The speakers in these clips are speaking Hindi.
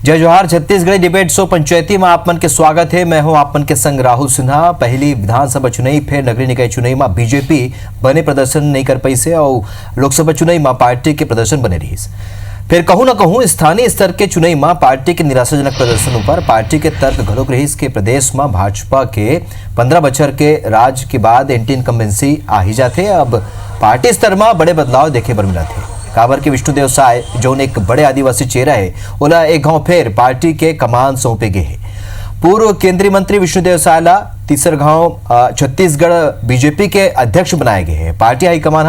जय जोहार। छत्तीसगढ़ी डिबेट शो पंचायती में आपमन के स्वागत है। मैं हूं आपमन के संग राहुल सिन्हा। पहली विधानसभा चुनाई फिर नगरीय निकाय चुनाई में बीजेपी बने प्रदर्शन नहीं कर पाई से और लोकसभा चुनाई में पार्टी के प्रदर्शन बने रही। फिर कहूं न कहूं स्थानीय स्तर के चुनाई में पार्टी के निराशाजनक प्रदर्शन ऊपर पार्टी के तर्क घलोक रही के प्रदेश में भाजपा के 15 बछर के राज के बाद एंटी इनकम्बेंसी आ ही जाते। अब पार्टी स्तर में बड़े बदलाव देखे बर मिला थे। काबर के विष्णुदेव साय जो एक बड़े आदिवासी चेहरा है ओला एक गांव फिर पार्टी के कमान सौंपे गए हैं। पूर्व केंद्रीय मंत्री विष्णुदेव साय ला तीसर गांव छत्तीसगढ़ बीजेपी के अध्यक्ष बनाए गए हैं। पार्टी हाईकमान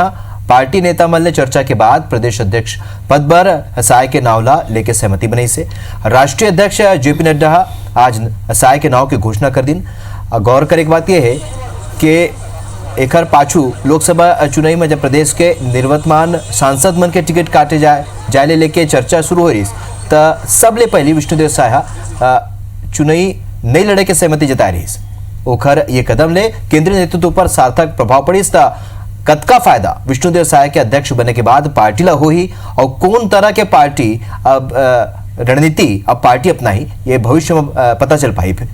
पार्टी नेता मल ने चर्चा के बाद प्रदेश अध्यक्ष पद पर साय के नाव ला लेके सहमति बनाई से। राष्ट्रीय अध्यक्ष जेपी नड्डा आज साय के नाव की घोषणा कर दिन। गौर करे बात यह है कि एकर पाछू लोकसभा चुनाई में जब प्रदेश के निर्वर्तमान सांसद मन के टिकट काटे जाए लेके चर्चा शुरू हो रही तो सबले पहली विष्णुदेव साय चुनाई नहीं लड़े के सहमति जताए रही। ओखर ये कदम ले केंद्रीय नेतृत्व पर सार्थक प्रभाव पड़ी ता कतका फायदा विष्णुदेव साय के अध्यक्ष बनने के बाद पार्टी ला हो ही और कौन तरह के पार्टी अब रणनीति अब पार्टी अपनाई ये भविष्य में पता चल पाई। फिर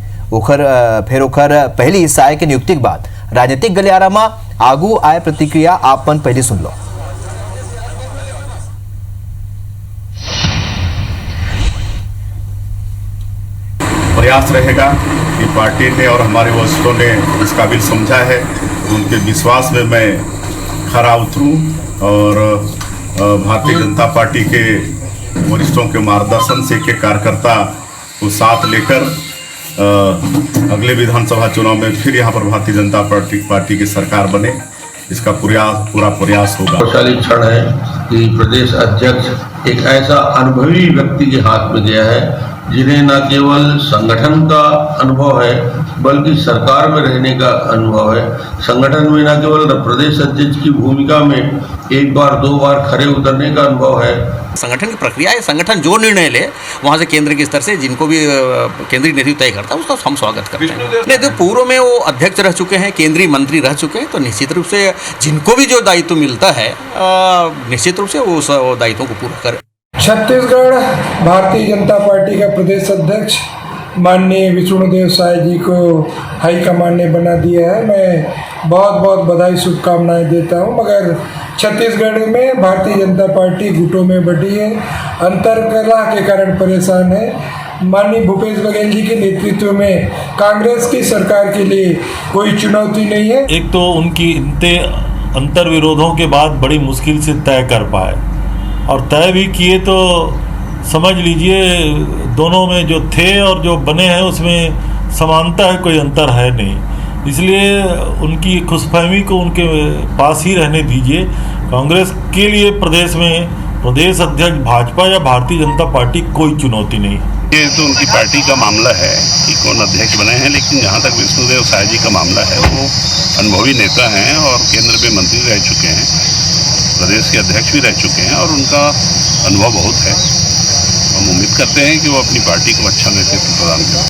पहली साय के नियुक्ति के बाद राजनीतिक गलियारा में आगू आए प्रतिक्रिया आप मन पहले सुन लो। प्रयास रहेगा कि पार्टी ने और हमारे वरिष्ठों ने इस काबिल समझा है, उनके विश्वास में मैं खरा उतरूं और भारतीय जनता पार्टी के वरिष्ठों के मार्गदर्शन से के कार्यकर्ता को साथ लेकर अगले विधानसभा चुनाव में फिर यहाँ पर भारतीय जनता पार्टी की सरकार बने, इसका पूरा प्रयास होगा। गौरवशाली क्षण है कि प्रदेश अध्यक्ष एक ऐसा अनुभवी व्यक्ति के हाथ में गया है जिन्हें न केवल संगठन का अनुभव है बल्कि सरकार में रहने का अनुभव है। संगठन में न केवल प्रदेश अध्यक्ष की भूमिका में एक बार दो बार खड़े उतरने का अनुभव है। संगठन की प्रक्रिया है, संगठन जो निर्णय ले वहाँ से केंद्र के स्तर से जिनको भी केंद्रीय नेतृत्व तय करता है उसका हम स्वागत करते हैं। नहीं तो पूर्व में वो अध्यक्ष रह चुके हैं, केंद्रीय मंत्री रह चुके हैं, तो निश्चित रूप से जिनको भी जो दायित्व मिलता है निश्चित रूप से वो उस दायित्वों को पूरा करें। छत्तीसगढ़ भारतीय जनता पार्टी का प्रदेश अध्यक्ष माननीय विष्णुदेव साय जी को हाईकमान ने बना दिया है। मैं बहुत बहुत बधाई शुभकामनाएं देता हूं। मगर छत्तीसगढ़ में भारतीय जनता पार्टी गुटों में बटी है, अंतरकलह के कारण परेशान है। माननीय भूपेश बघेल जी के नेतृत्व में कांग्रेस की सरकार के लिए कोई चुनौती नहीं है। एक तो उनकी इतने अंतर विरोधों के बाद बड़ी मुश्किल से तय कर पाए और तय भी किए तो समझ लीजिए दोनों में जो थे और जो बने हैं उसमें समानता है, कोई अंतर है नहीं। इसलिए उनकी खुशफहमी को उनके पास ही रहने दीजिए। कांग्रेस के लिए प्रदेश में प्रदेश अध्यक्ष भाजपा या भारतीय जनता पार्टी कोई चुनौती नहीं। ये तो उनकी पार्टी का मामला है कि कौन अध्यक्ष बने हैं, लेकिन जहाँ तक विष्णुदेव साय जी का मामला है वो अनुभवी नेता हैं और केंद्र में मंत्री रह चुके हैं, प्रदेश के अध्यक्ष भी रह चुके हैं और उनका अनुभव बहुत है। हम उम्मीद करते हैं कि वो अपनी पार्टी को अच्छा नेतृत्व प्रदान करें।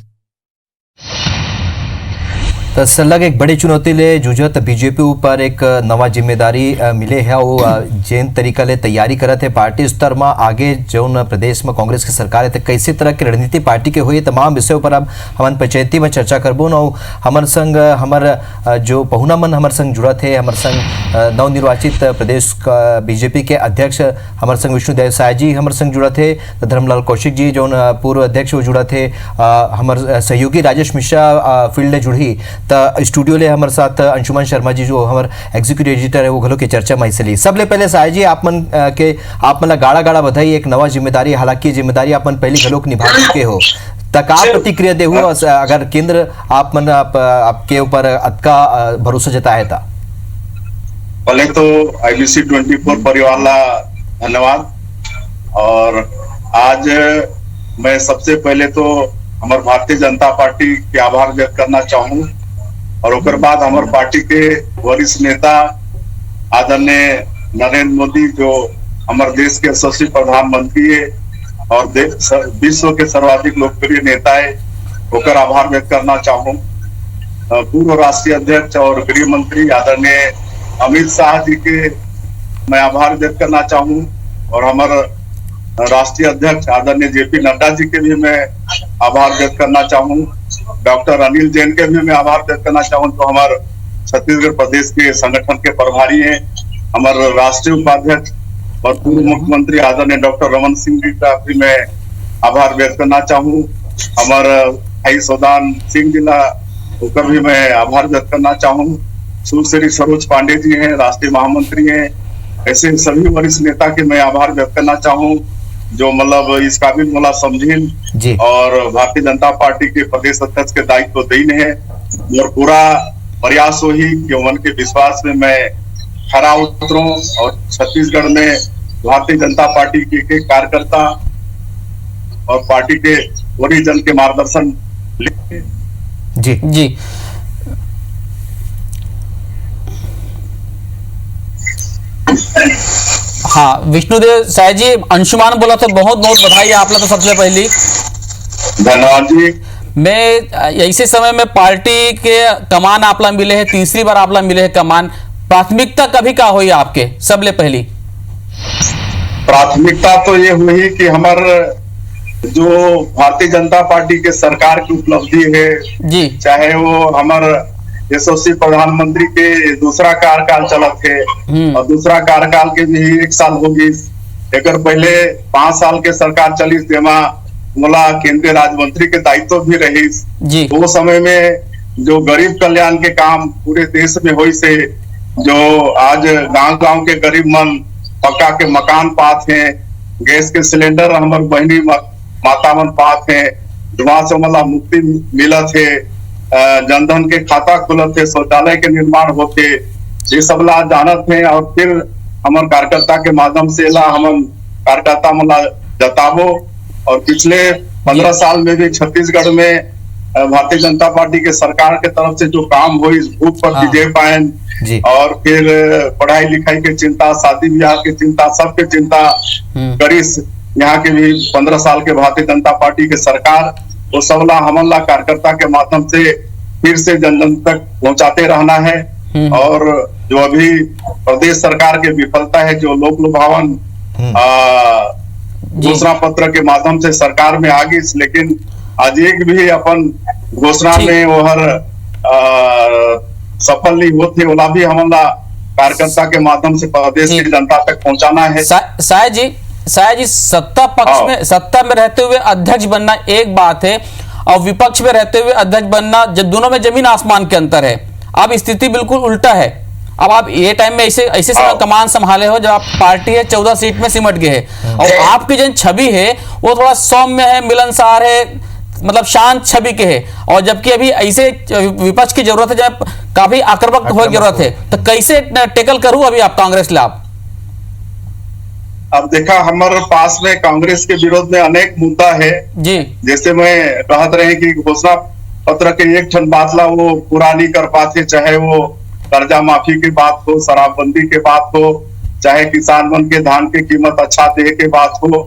तो सलग एक बड़ी चुनौती ले जूझत बीजेपी ऊपर एक नवा जिम्मेदारी मिले है। वो जैन तरीका ले तैयारी करत है पार्टी स्तर में आगे जौन प्रदेश में कांग्रेस की सरकार है तो कैसे तरह की रणनीति पार्टी के हुई तमाम विषयों पर अब हमन पंचायती में चर्चा करबो न। हमर संग हमर जो पहुना मन हमर संग जुड़ा थे, हमर संग नवनिर्वाचित प्रदेश का बीजेपी के अध्यक्ष हमर संग विष्णुदेव साय जी हमर संग जुड़ा थे, धर्मलाल कौशिक जी जौन पूर्व अध्यक्ष वो जुड़ा थे, हमर सहयोगी राजेश मिश्रा फील्ड ने जुड़ी तो स्टूडियो ले हमारे साथ अंशुमन शर्मा जी जो हमारे एग्जीक्यूटिव एडिटर है वो घलों की चर्चा में हिस्सा ली। सबले पहले साय जी आप मन गाड़ा बधाई एक नवा जिम्मेदारी, हालांकि जिम्मेदारी आप मन पहले घलों निभा चुके हो तक आप प्रतिक्रिया दे हुआ अगर केंद्र आपके ऊपर अतका भरोसा जताया था। पहले तो IBC 24 परिवार ला धन्यवाद और आज मैं सबसे पहले तो हमारे भारतीय जनता पार्टी के आभार व्यक्त करना चाहूँ और उसके बाद हमारे पार्टी के वरिष्ठ नेता आदरणीय नरेंद्र मोदी जो हमारे देश के यशस्वी प्रधानमंत्री है और विश्व के सर्वाधिक लोकप्रिय नेता है, होकर आभार व्यक्त करना चाहूँ। पूर्व राष्ट्रीय अध्यक्ष और गृह मंत्री आदरणीय अमित शाह जी के मैं आभार व्यक्त करना चाहूँ और हमारे राष्ट्रीय अध्यक्ष आदरणीय जेपी नड्डा जी के भी मैं आभार व्यक्त करना चाहूँ। डॉक्टर अनिल जैन के भी मैं आभार व्यक्त करना चाहूँ, जो हमारे छत्तीसगढ़ प्रदेश के संगठन के प्रभारी हैं। हमारे राष्ट्रीय उपाध्यक्ष और पूर्व मुख्यमंत्री आदरणीय डॉक्टर रमन सिंह जी का भी मैं आभार व्यक्त करना चाहूँ। हमारे भाई सौदान सिंह जिला का भी मैं आभार व्यक्त करना चाहूँ। सुश्री सरोज पांडे जी हैं, राष्ट्रीय महामंत्री हैं। ऐसे सभी वरिष्ठ नेता के मैं आभार व्यक्त करना चाहूँ, जो मतलब इस काबिल मला समझीन जी। और भारतीय जनता पार्टी के प्रदेश अध्यक्ष के दायित्व देन है। और पूरा प्रयास हो ही कि उनके के विश्वास में मैं खरा उतरूं और छत्तीसगढ़ में भारतीय जनता पार्टी के कार्यकर्ता और पार्टी के वरिष्ठ जन के मार्गदर्शन ले। जी जी हाँ, विष्णुदेव साय जी, अंशुमान बोला तो बहुत बहुत बधाई आपला तो सबसे पहली। धन्यवाद जी। मैं ऐसे समय में पार्टी के कमान आपला मिले है, तीसरी बार आपला मिले है कमान, प्राथमिकता कभी का हुई आपके सबले पहली? प्राथमिकता तो ये हुई कि हमारे जो भारतीय जनता पार्टी के सरकार की उपलब्धि है जी, चाहे वो हमारे यशस्वी प्रधानमंत्री के दूसरा कार्यकाल चलत है और दूसरा कार्यकाल के भी 1 साल होगी। एक पहले 5 साल के सरकार चली, तेमा मोला केंद्रीय राज्य मंत्री के दायित्व भी रही जी। वो समय में जो गरीब कल्याण के काम पूरे देश में हुई से, जो आज गांव-गांव के गरीब मन पक्का के मकान पात हैं, गैस के सिलेंडर हमारे बहनी माता मन पात हैं, धुआं से मतलब मुक्ति मिलत है, जनधन के खाता खुलत है, शौचालय के निर्माण होते, ये सब ला जानत है। और फिर हमारे कार्यकर्ता के माध्यम से ला हम कार्यकर्ता मला जताबो। और पिछले 15 साल में भी छत्तीसगढ़ में भारतीय जनता पार्टी के सरकार के तरफ से जो काम हुई, भूख पर दे पायन और फिर पढ़ाई लिखाई की चिंता, शादी ब्याह की चिंता, सबके चिंता करीस यहाँ के भी 15 साल के भारतीय जनता पार्टी के सरकार वो सबला हमला कार्यकर्ता के माध्यम से फिर से जन जन तक पहुंचाते रहना है। और जो अभी प्रदेश सरकार की विफलता है, जो लोक लुभावन घोषणा पत्र के माध्यम से सरकार में आ गई, लेकिन आज एक भी अपन घोषणा में वो हर सफल नहीं होते, ओला भी हमला कार्यकर्ता के माध्यम से प्रदेश की जनता तक पहुंचाना है। साय जी, सत्ता पक्ष में, सत्ता में रहते हुए अध्यक्ष बनना एक बात है और विपक्ष में रहते हुए अध्यक्ष बनना, जब दोनों में जमीन आसमान के अंतर है। अब स्थिति बिल्कुल उल्टा है। अब आप ये टाइम में ऐसे समय कमान संभाले हो जब आप पार्टी है 14 सीट में सिमट गए है और आपकी जो छवि है वो थोड़ा सौम्य है, मिलनसार है, मतलब शांत छवि के है। और जबकि अभी ऐसे विपक्ष की जरूरत है जब काफी आक्रामक होने की जरूरत है, तो कैसे टेकल करूं अभी आप कांग्रेस लाभ? अब देखा हमारे पास में कांग्रेस के विरोध में अनेक मुद्दा है जी। जैसे मैं कहते रहे कि घोषणा पत्र के एक ठन बात ला वो पूरा नहीं कर पाते, चाहे वो कर्जा माफी की बात हो, शराबबंदी के बात हो, चाहे किसान मन के धान की कीमत अच्छा दे के बात हो,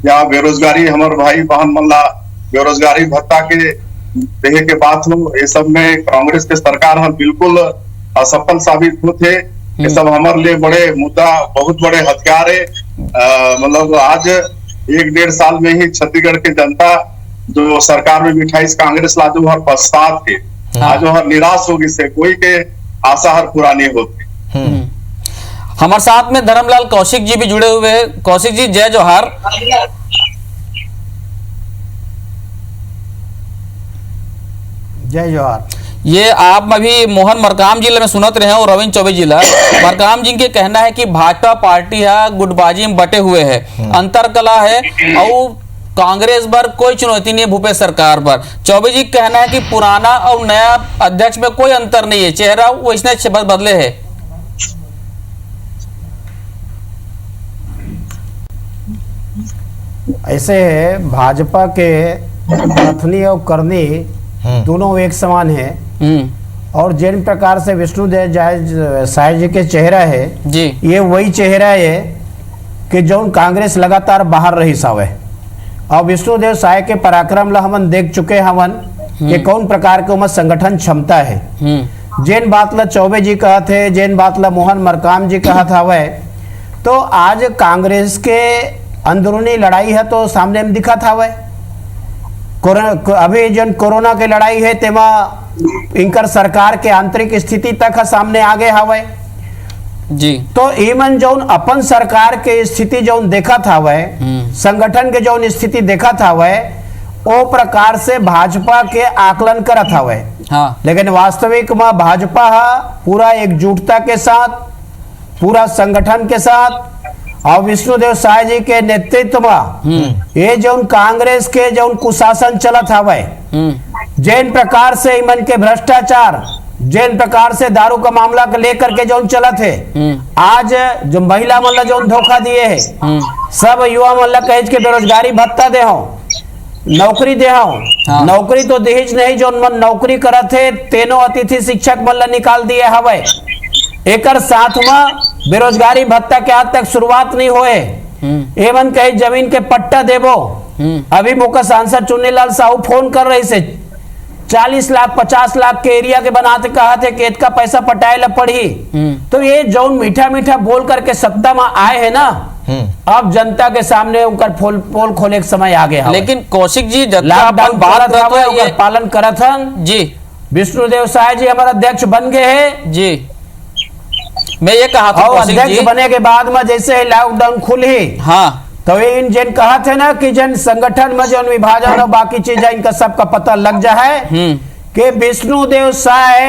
या बेरोजगारी हमारे भाई बहन मल्ला बेरोजगारी भत्ता के देहे के बात हो, ये सब में कांग्रेस के सरकार हम बिल्कुल असफल साबित होते। ये सब हमारे लिए बड़े मुद्दा, बहुत बड़े हथियार है। मतलब आज 1-1.5 साल में ही छत्तीसगढ़ की जनता जो सरकार में बिठाई कांग्रेस ला जो हर पश्चात थे, आज हर निराश होगी से कोई के आशा हर पूरा नहीं होती। हमारे साथ में धर्मलाल कौशिक जी भी जुड़े हुए हैं। कौशिक जी, जय जोहार। जय जोहार। ये आप अभी मोहन मरकाम जिला में सुनत रहे हो, रविंद्र चौबे जिला मरकाम जी के कहना है कि भाजपा पार्टी है गुटबाजी में बटे हुए है, अंतर कला है और कांग्रेस पर कोई चुनौती नहीं है भूपेश सरकार पर। चौबे जी कहना है कि पुराना और नया अध्यक्ष में कोई अंतर नहीं है, चेहरा वैसने बदले है। ऐसे है, भाजपा के कथनी और करनी दोनों एक समान है। और जिन प्रकार से विष्णुदेव साय जी के चेहरा है जी, ये वही चेहरा है कि जो कांग्रेस लगातार बाहर रही सावे। और विष्णुदेव साय के पराक्रम ला हमन देख चुके हमन कि कौन प्रकार के उमर संगठन क्षमता है। जिन बात ला चौबे जी कहा थे, जिन बात ला मोहन मरकाम जी कहा था वह, तो आज कांग्रेस के अंदरूनी लड़ाई है तो सामने में दिखा था वह अभी जन कोरोना के लड़ाई है तेमा इनकर सरकार के आंतरिक स्थिति तक सामने आगे हवे जी। तो ईमन जौन अपन सरकार के स्थिति जौन देखा था वह संगठन के जौन स्थिति देखा था वह ओ प्रकार से भाजपा के आकलन करत हवे। हाँ। लेकिन वास्तविक में भाजपा पूरा एकजुटता के साथ पूरा संगठन के साथ और विष्णुदेव साय जी के नेतृत्व में ये जौन कांग्रेस के जौन कुशासन चलत हवे जिन प्रकार से इमन के भ्रष्टाचार जिन प्रकार से दारू का मामला को लेकर के जौन चलत है आज जो महिला मन जौन धोखा दिए है सब युवा मन कहे के बेरोजगारी भत्ता दे हो नौकरी दे हो। हाँ। नौकरी तो दहेज नहीं जो मन नौकरी करत है तेनो अतिथि शिक्षक मन निकाल दिए हवे एकर साथ में बेरोजगारी भत्ता के आज तक शुरुआत नहीं होए एवं कहीं जमीन के पट्टा देबो अभी मौका सांसद चुन्नीलाल साहू फोन कर रही से 40 लाख 50 लाख के एरिया के बनाते कहा थे कि इतना पैसा पटाए ला पड़ी तो ये जौन मीठा मीठा बोल करके सत्ता में आए हैं ना अब जनता के सामने उनका पोल खोले के समय आ गया। लेकिन कौशिक जी लॉकडाउन बात ये पालन करत हन जी विष्णुदेव साय जी हमारा अध्यक्ष बन गए हैं जी। मैं ये कहा था अध्यक्ष बने के बाद में जैसे लॉकडाउन खुली हाँ तो इन जिन कहा थे ना कि जन संगठन में जो विभाजन और बाकी चीजें इनका सबका पता लग जाए कि विष्णुदेव साय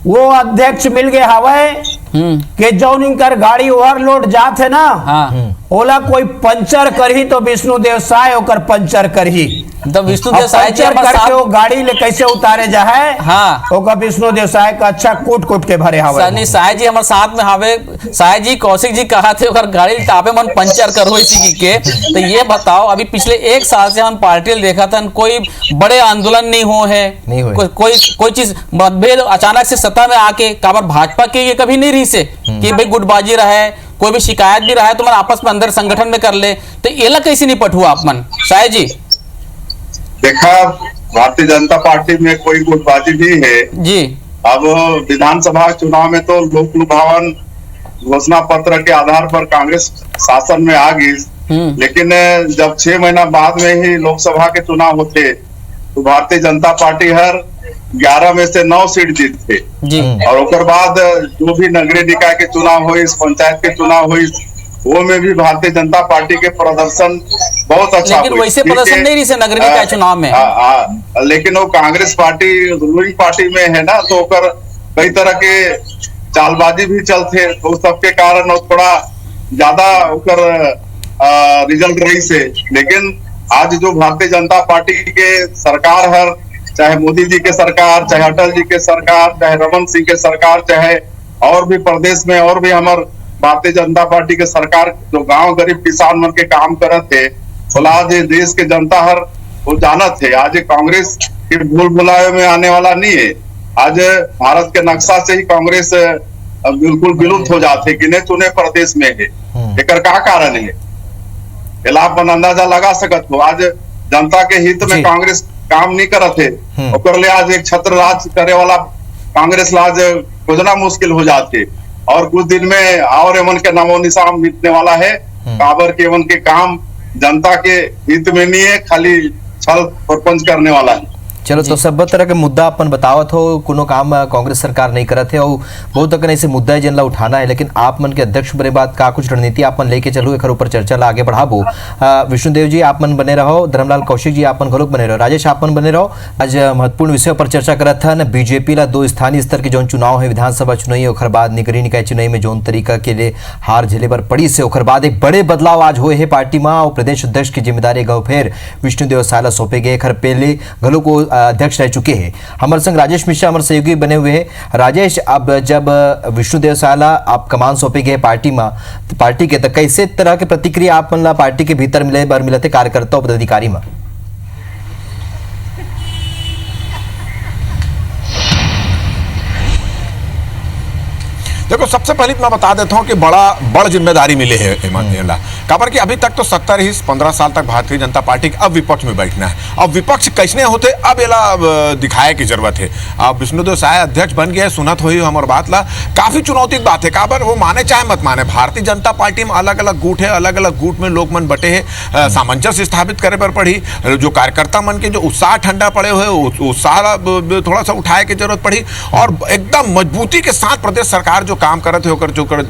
वो अध्यक्ष मिल गए हवे कि जौन इनकर गाड़ी ओवरलोड जात है ना हाँ। ओला कोई पंचर करही तो विष्णुदेव साय ओकर पंचर करही तो विष्णुदेव साय जी करके वो गाड़ी ले कैसे उतारे जाए हाँ ओकर विष्णुदेव साय का अच्छा कूट कूट के भरे हवे सनी साय जी हमारे साथ में हवे साय जी कौशिक जी कहा थे ओकर गाड़ी तापे मन पंचर करो इसी के तो ये बताओ अभी पिछले 1 साल से हम पार्टी देखा था कोई बड़े आंदोलन नहीं हो है कोई चीज मतभेद अचानक से सत्ता में आके काबर भाजपा के ये कभी नहीं रही से कि भाई गुटबाजी रहे कोई भी शिकायत भी रहा है तुम्हारा आपस में अंदर संगठन में कर ले तो ये कैसे नहीं पठुआ आप मन साय जी देखा भारतीय जनता पार्टी में कोई गुटबाजी नहीं है जी। अब विधानसभा चुनाव में तो लोक लुभावन घोषणा पत्र के आधार पर कांग्रेस शासन में आ गई लेकिन जब 6 महीना बाद में ही लोकसभा के चुनाव होते तो भारतीय जनता पार्टी हर 11 में से 9 सीट जीतते जी। और उसके बाद जो भी नगरीय निकाय के चुनाव हुई पंचायत के चुनाव हुई वो में भी भारतीय जनता पार्टी के प्रदर्शन बहुत अच्छा लेकिन वैसे प्रदर्शन नहीं रही से नगरीय निकाय चुनाव में लेकिन वो कांग्रेस पार्टी रूलिंग पार्टी में है ना तो कई तरह के चालबाजी भी चलते तो सबके कारण थोड़ा ज्यादा रिजल्ट रही से। लेकिन आज जो भारतीय जनता पार्टी के सरकार है चाहे मोदी जी के सरकार चाहे अटल जी के सरकार चाहे रमन सिंह के सरकार चाहे और भी प्रदेश में और भी हमारे भारतीय जनता पार्टी के सरकार जो गांव गरीब किसान मन के काम करत थे आज देश के जनता हर वो जानत थे आज कांग्रेस के भूल भुलावे में आने वाला नहीं है। आज भारत के नक्शा से ही कांग्रेस बिल्कुल विलुप्त हो जाते गिने चुने प्रदेश में है एक का कारण है अपन अंदाजा लगा सकत हो। आज जनता के हित में कांग्रेस काम नहीं करत है और आज एक छत्र राज करे वाला कांग्रेस आज खोजना मुश्किल हो जाते और कुछ दिन में और एमन के नामो निशान मिटने वाला है काबर के एमन के काम जनता के हित में नहीं है खाली छल प्रपंच करने वाला है। चलो तो सब तरह के मुद्दा अपन बतावत हो कोनो काम कांग्रेस सरकार नहीं करत है और बहुत तरह ऐसे मुद्दा है जिनला उठाना है लेकिन आप मन के अध्यक्ष बने बात का कुछ रणनीति अपन लेके चलो एक ऊपर चर्चा ला आगे बढ़ाबो। विष्णुदेव जी आप मन बने रहो धर्मलाल कौशिक जी आप मन घरोक बने रहो राजेश आप मन बने रहो। आज महत्वपूर्ण विषय पर चर्चा करत था बीजेपी ला 2 स्थानीय स्तर के जो चुनाव है विधानसभा चुनाई और बाद नगरीय निकाय चुनाई में जोन तरीका के लिए हार झेले पर पड़ी से और बाद एक बड़े बदलाव आज हुए है पार्टी में और प्रदेश अध्यक्ष की जिम्मेदारी गौ फिर विष्णुदेव साय सौंपे गए खर पहले घरों को अध्यक्ष रह चुके हैं। हमारे संग राजेश मिश्रा हमारे सहयोगी बने हुए हैं। राजेश अब जब विष्णुदेव साय आप कमान सौंपे गए पार्टी में तो पार्टी के तक कैसे तरह के प्रतिक्रिया आप मन पार्टी के भीतर मिले बार मिलते कार्यकर्ता और पदाधिकारी में? तो देखो सबसे पहले मैं बता देता हूं कि बड़ जिम्मेदारी मिले है हेमंत काबर कि अभी तक तो 70 ही 15 साल तक भारतीय जनता पार्टी अब विपक्ष में बैठना है। अब विपक्ष कैसने होते अब एला दिखाए की जरूरत है। अब विष्णुदेव साय अध्यक्ष बन गए, सुनत हुई हमार बात ला काफी चुनौती की बात है। काबर वो माने चाहे मत माने, भारतीय जनता पार्टी में अलग अलग गुट है, अलग अलग गुट में लोग मन बटे है, सामंजस्य स्थापित करे पर पड़ी। जो कार्यकर्ता मन के जो उत्साह ठंडा पड़े हुए उत्साह थोड़ा सा उठाए की जरूरत पड़ी और एकदम मजबूती के साथ प्रदेश सरकार जो काम करत है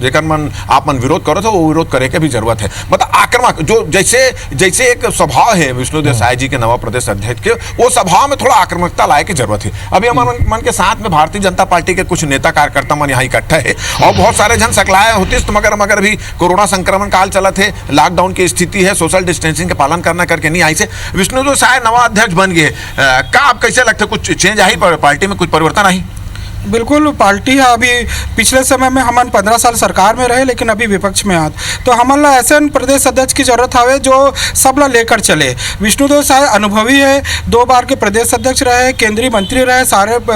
जेकर मन आप मन विरोध करत हो वो विरोध करे के भी जरूरत है। मतलब आक्रामक जो जैसे एक स्वभाव है विष्णुदेव साय जी के नवा प्रदेश अध्यक्ष के, वो स्वभाव में थोड़ा आक्रामकता लाए की जरूरत है। अभी हमारे मन के साथ में भारतीय जनता पार्टी के कुछ नेता कार्यकर्ता मन यहाँ इकट्ठा है और बहुत सारे जन सकलाए होते तो मगर भी कोरोना संक्रमण काल चला थे, लॉकडाउन की स्थिति है, सोशल डिस्टेंसिंग के पालन करना करके नहीं आई से विष्णुदेव साय नवा अध्यक्ष बन गए। का आप कैसे लगते कुछ चेंज आई पार्टी में, कुछ परिवर्तन आई? बिल्कुल, पार्टी अभी पिछले समय में हमन 15 साल सरकार में रहे लेकिन अभी विपक्ष में आत तो हमन ला ऐसे प्रदेश अध्यक्ष की जरूरत हवे जो सब ला लेकर चले। विष्णुदेव साय अनुभवी है, 2 बार के प्रदेश अध्यक्ष रहे, केंद्रीय मंत्री रहे,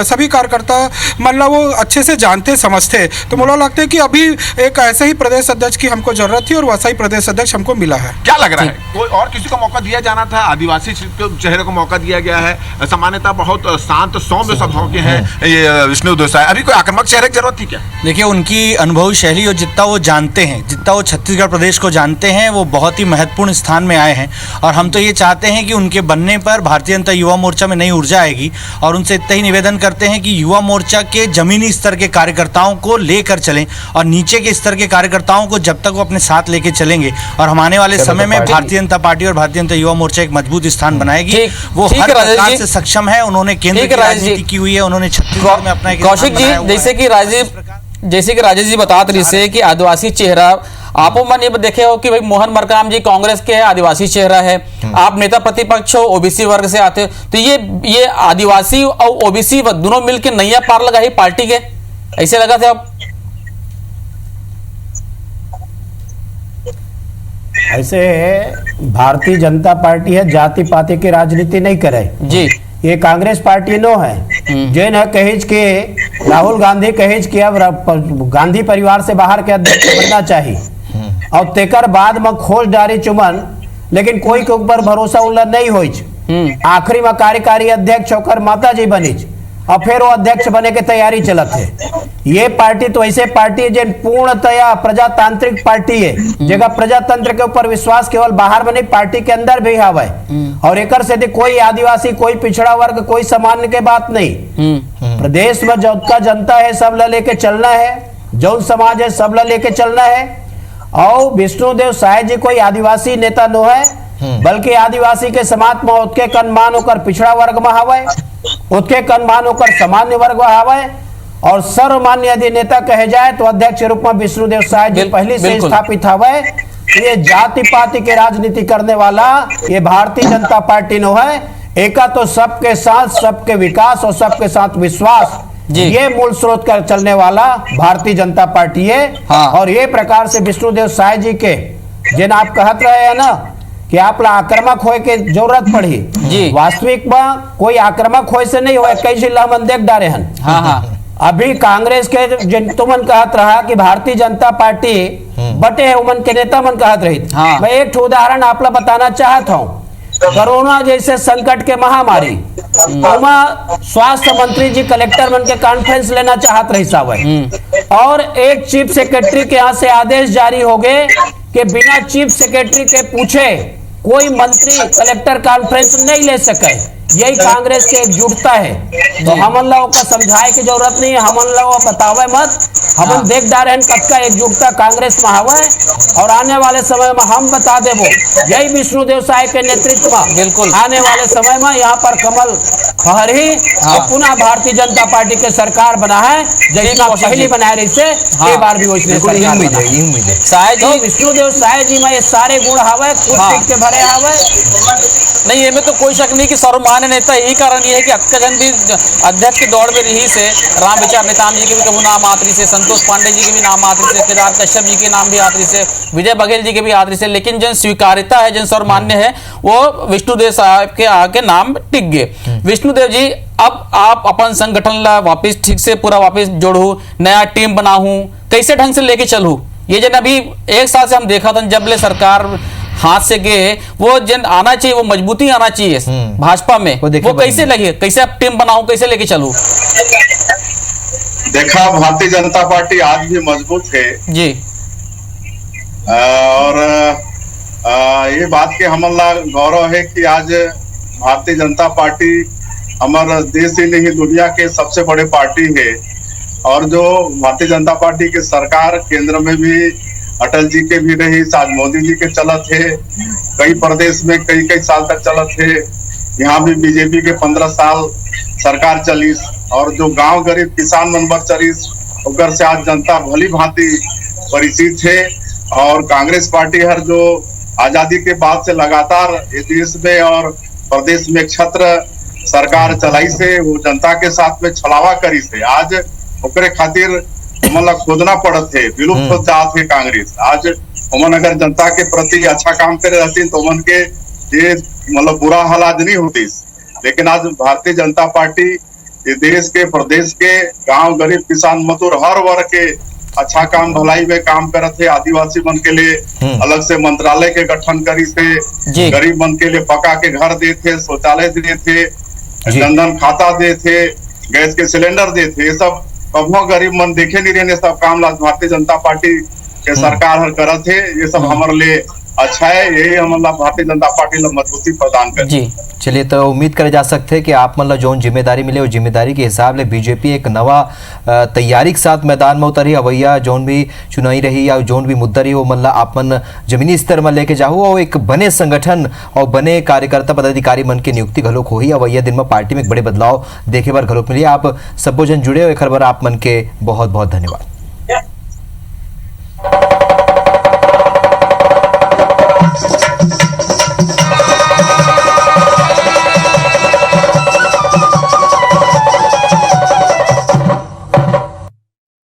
सभी कार्यकर्ता मन ला वो अच्छे से जानते समझते। तो मुझे लगता है कि अभी एक ऐसे ही प्रदेश अध्यक्ष की हमको जरूरत थी और वैसा ही प्रदेश अध्यक्ष हमको मिला है। क्या लग रहा है कोई और किसी को मौका दिया जाना था? आदिवासी चेहरे को मौका दिया गया है, सामान्यतः बहुत शांत सौम्य स्वभाव के हैं ये विष्णुदेव साय, अभी कोई आक्रामक चेहरे की जरूरत थी क्या? देखिए उनकी अनुभवी शैली और जितना वो जानते हैं, जितना वो छत्तीसगढ़ प्रदेश को जानते हैं, वो बहुत ही महत्वपूर्ण स्थान में आए हैं। और हम तो ये चाहते हैं कि उनके बनने पर भारतीय जनता युवा मोर्चा में नई ऊर्जा आएगी और उनसे इतना ही निवेदन करते हैं कि युवा मोर्चा के जमीनी स्तर के कार्यकर्ताओं को लेकर चलें और नीचे के स्तर के कार्यकर्ताओं को जब तक वो अपने साथ लेके चलेंगे और हम आने वाले समय में भारतीय जनता पार्टी और भारतीय जनता युवा मोर्चा एक मजबूत स्थान बनाएगी। वो हर प्रकार से सक्षम है, उन्होंने केंद्र की राजनीति की हुई है, उन्होंने छत्तीसगढ़ में अपना कौशिक जी जैसे कि राजेश जी बता रही से कि आदिवासी चेहरा आप मन ये देखे हो कि भाई मोहन मरकाम जी कांग्रेस के है, आदिवासी चेहरा है, आप नेता प्रतिपक्ष हो, ओबीसी वर्ग से आते हो, तो ये आदिवासी और ओबीसी दोनों मिलकर नैया पार लगा ही पार्टी के, ऐसे लगा थे आप? ऐसे भारतीय जनता पार्टी है, जाति पाति की राजनीति नहीं करे जी। ये कांग्रेस पार्टी नो है जो न कहेज के राहुल गांधी कहेज कि अब गांधी परिवार से बाहर के अध्यक्ष बनना चाहिए और तेकर बाद में खोज डारी चुमन, लेकिन कोई के ऊपर भरोसा उल्ला नहीं होइज। आखिरी में कार्यकारी अध्यक्ष होकर माता जी बनीज और फिर वो अध्यक्ष बने के तैयारी चलत है। ये पार्टी तो ऐसे पार्टी है जो पूर्णतया प्रजातांत्रिक पार्टी है, जगह प्रजातंत्र के ऊपर विश्वास केवल बाहर में नहीं पार्टी के अंदर भी हवा है। और एक से कोई आदिवासी, कोई पिछड़ा वर्ग, कोई सामान्य के बात नहीं। प्रदेश में जो का जनता है सब ला लेके चलना है, जो समाज है सब ला लेके चलना है। और विष्णुदेव साय जी कोई आदिवासी नेता नो है, बल्कि आदिवासी के समाज में उत्के कनमान होकर पिछड़ा वर्ग में हवा है, उत्के कनमान होकर सामान्य वर्ग में हवा है। और सर्वमान्य यदि नेता कहे जाए तो अध्यक्ष के रूप में विष्णुदेव साय जी पहले से स्थापित हवा है। ये जाति पाति के राजनीति करने वाला ये भारतीय जनता पार्टी नो है। एका तो सबके साथ सबके विकास और सबके साथ विश्वास, ये मूल स्रोत कर चलने वाला भारतीय जनता पार्टी है। हाँ। और ये प्रकार से विष्णुदेव साय जी के जिन आप कहत रहे हैं ना कि आप आक्रामक होए के जरूरत पड़ी, वास्तविक में कोई आक्रामक होए से नहीं हुआ, कई जिला मन देख डारे हैं। हाँ हाँ। अभी कांग्रेस के जिन तुमन कहत रहा कि भारतीय जनता पार्टी बटे है, उमन के नेता मन कहत रही। हाँ। मैं एक उदाहरण आप लोग बताना चाहता हूँ। कोरोना जैसे संकट के महामारी स्वास्थ्य मंत्री जी कलेक्टर मन के कॉन्फ्रेंस लेना चाहत रही साहब, और एक चीफ सेक्रेटरी के यहाँ से आदेश जारी हो गए कि बिना चीफ सेक्रेटरी के पूछे कोई मंत्री कलेक्टर कॉन्फ्रेंस नहीं ले सके। यही कांग्रेस के एकजुटता है। तो हमन लोगों का समझाए की जरूरत नहीं है, हमन लोग बतावे मत, हमन देख डारे हैं कब का एकजुटता कांग्रेस में हवा है। और आने वाले समय में हम बता देवो यही विष्णुदेव साय के नेतृत्व में बिल्कुल आने वाले समय में यहाँ पर कमल फहरी और पुनः भारतीय जनता पार्टी के सरकार बना है, जैसा पहली बनाए रही से ये बार भी वैसे साय जी विष्णुदेव साय जी में ये सारे गुण हवे, खुद के भरे हवे नहीं, इनमें तो कोई शक नहीं कि सर्वमान्य नेता यही कारण ये है कि अक्काजन भी अध्यक्ष के दौड़ में रही से राम विचार नेताम जी के भी कबू नाम आतरी से, संतोष पांडे जी के भी नाम आतरी से, केदार कश्यप जी के नाम भी आतरी से, विजय बघेल जी के भी आतरी से, लेकिन जन स्वीकार्यता है, जन सर्वमान्य है, वो विष्णुदेव साहब के आके नाम टिक गए। विष्णुदेव जी अब आप अपन संगठन ला वापिस ठीक से पूरा वापिस जोड़ू, नया टीम बनाऊ, कैसे ढंग से लेके चलूं? ये जन अभी एक साल से हम देखा था जब ले सरकार हाथ से गए, वो जन आना चाहिए, वो मजबूती आना चाहिए भाजपा में, वो कैसे लगे, कैसे अब टीम बनाऊं, कैसे लेके चलूं? देखा, भारतीय जनता पार्टी आज भी मजबूत है जी। और ये बात के हमला गौरव है कि आज भारतीय जनता पार्टी हमारा देश ही नहीं दुनिया के सबसे बड़े पार्टी है। और जो भारतीय जनता पार्टी के सरकार केंद्र में भी अटल जी के भी रही, आज मोदी जी के चलत है, कई प्रदेश में कई कई साल तक चलत है, यहाँ भी बीजेपी के 15 साल सरकार चली। और जो गांव गरीब किसान मनबर चलीस उधर से आज जनता भली भांति परिचित है। और कांग्रेस पार्टी हर जो आजादी के बाद से लगातार इस देश में और प्रदेश में छत्र सरकार चलाई से वो जनता के साथ में छलावा करी से आज ओकरे खातिर मतलब खोदना पड़त है, विलुप्त हो जात है कांग्रेस। आज उमन अगर जनता के प्रति अच्छा काम करे रहती तो उमन के ये मतलब बुरा हाल आज नहीं होती। लेकिन आज भारतीय जनता पार्टी ये देश के प्रदेश के गांव गरीब किसान मजदूर हर वर्ग के अच्छा काम भलाई में काम करत है। आदिवासी मन के लिए अलग से मंत्रालय के गठन करी से, गरीब मन के लिए पक्का के घर देते, शौचालय देते, जनधन खाता देते, गैस के सिलेंडर देते, ये सब कभो गरीब मन देखे नहीं रहने सब काम ला भारतीय जनता पार्टी के सरकार हर करत है। ये सब हमारे लिए अच्छा है, यही हमारा भारतीय जनता पार्टी ने मजबूती प्रदान कर। जी चलिए, तो उम्मीद करे जा सकते हैं कि आप मतलब जो जिम्मेदारी मिले वो जिम्मेदारी के हिसाब से बीजेपी एक नवा तैयारी के साथ मैदान में उतरी, अवैया जोन भी चुनाई रही या जोन भी मुद्दा रही वो मतलब आपन जमीनी स्तर में लेके जाओ और एक बने संगठन और बने कार्यकर्ता पदाधिकारी मन के नियुक्ति घलोक हो ही। अवैया दिन में पार्टी में एक बड़े बदलाव देखे बार घलोक मिली। आप सबो जन जुड़े हो, एक बार आप मन के बहुत बहुत धन्यवाद।